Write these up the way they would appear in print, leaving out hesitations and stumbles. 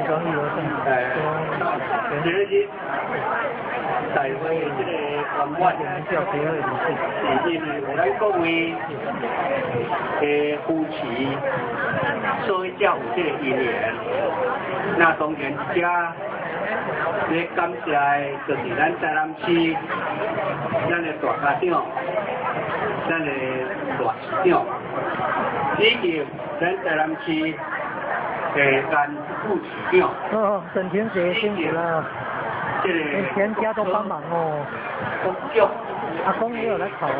庄以后今日大会这个圆满，因为有咱各位夫妻所以才有这个姻缘。那当然遮咧感谢的就是咱台南市咱的大家长，咱的大市长，以及咱台南市干副市长。哦，沈天杰辛苦了，全家都帮忙哦。公长，阿公也有来考。啊，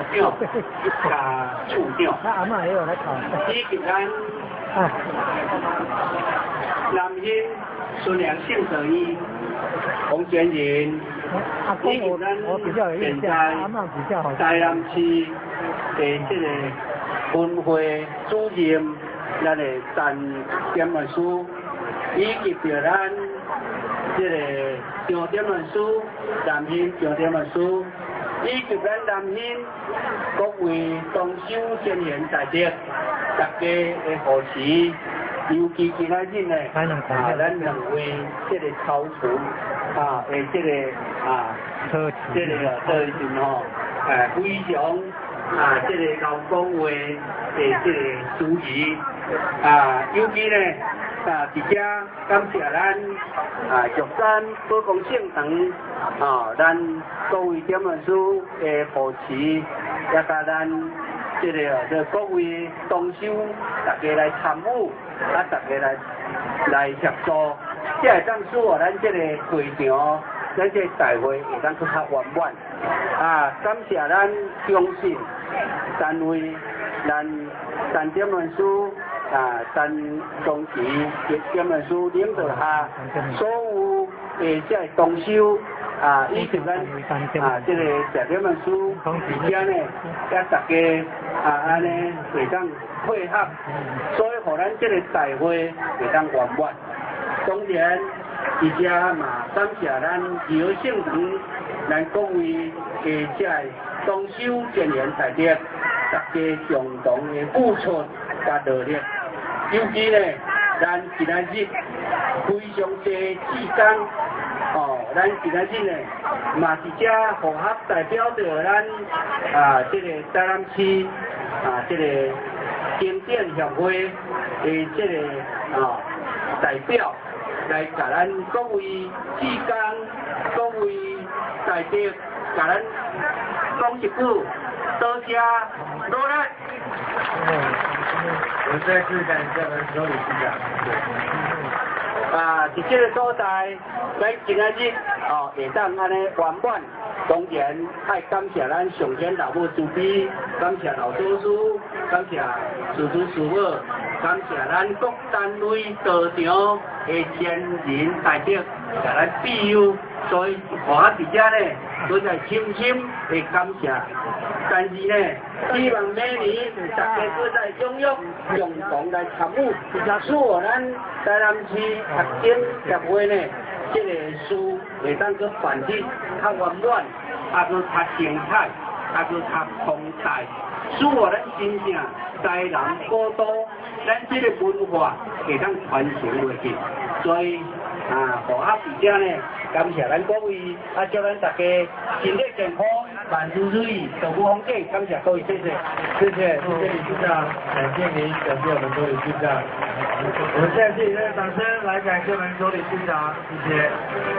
处长。那阿嬷也有来考。以及咱南兴孙良性德医洪全仁，阿公我比较有印象，阿嬷比较好。台南市的这个分会主任，咱的陈点文书，以及着咱这个张点文书，南兴张点文书，以及咱南兴各位同修先贤在这，大家的扶持。尤其今仔日呢，咱两位这个超群的这个这个特群吼，非常这个劳工会的这个主席尤其呢伫遮感谢咱玉山保公圣堂咱各位点文书的扶持，也甲咱这个各位同修大家来参与。大家来协助，才会当使我咱这个会场，咱这个大会会当更较圆满。感谢咱中信单位，咱点文书陈宗奇点文书领导下，所有这个同修以及咱这个石点文书之间呢，也大家安尼会当配合，所以互咱这个大会会当圆满。当然，而且嘛感谢咱怡和圣堂，咱各位这个同修前缘在地，大家共同的付出加努力。尤其呢，咱今仔日非常多志工咱今仔日呢，嘛是遮合合代表着咱这个台南市这个经典协会的这个代表来甲咱各位志工、各位在地，甲咱讲一句，多谢努力。我再次感谢我们所有市长。伫这个所在，咱今仔日会当安尼圆满。当然，爱感谢咱上天老母慈悲，感谢老祖师，感谢师祖师母，感谢咱各单位道场的前人大德，甲咱庇佑，所以我伫遮呢，都在深深的感谢。但是呢，希望每年大家都在踴跃共同来参与，使我咱台南市学经协会呢，这个事会当去办理较圆满，去较精彩，去较丰台，使我咱真正台南古都，咱这个文化会当传承落去。所以互伫遮呢，感谢咱各位，祝咱大家身体健康。万事如意，守护风景，感谢各位，谢谢，谢谢理事长，感谢您，感谢我们周理事长。我们现在是以掌声来感谢我们周理事长，谢谢。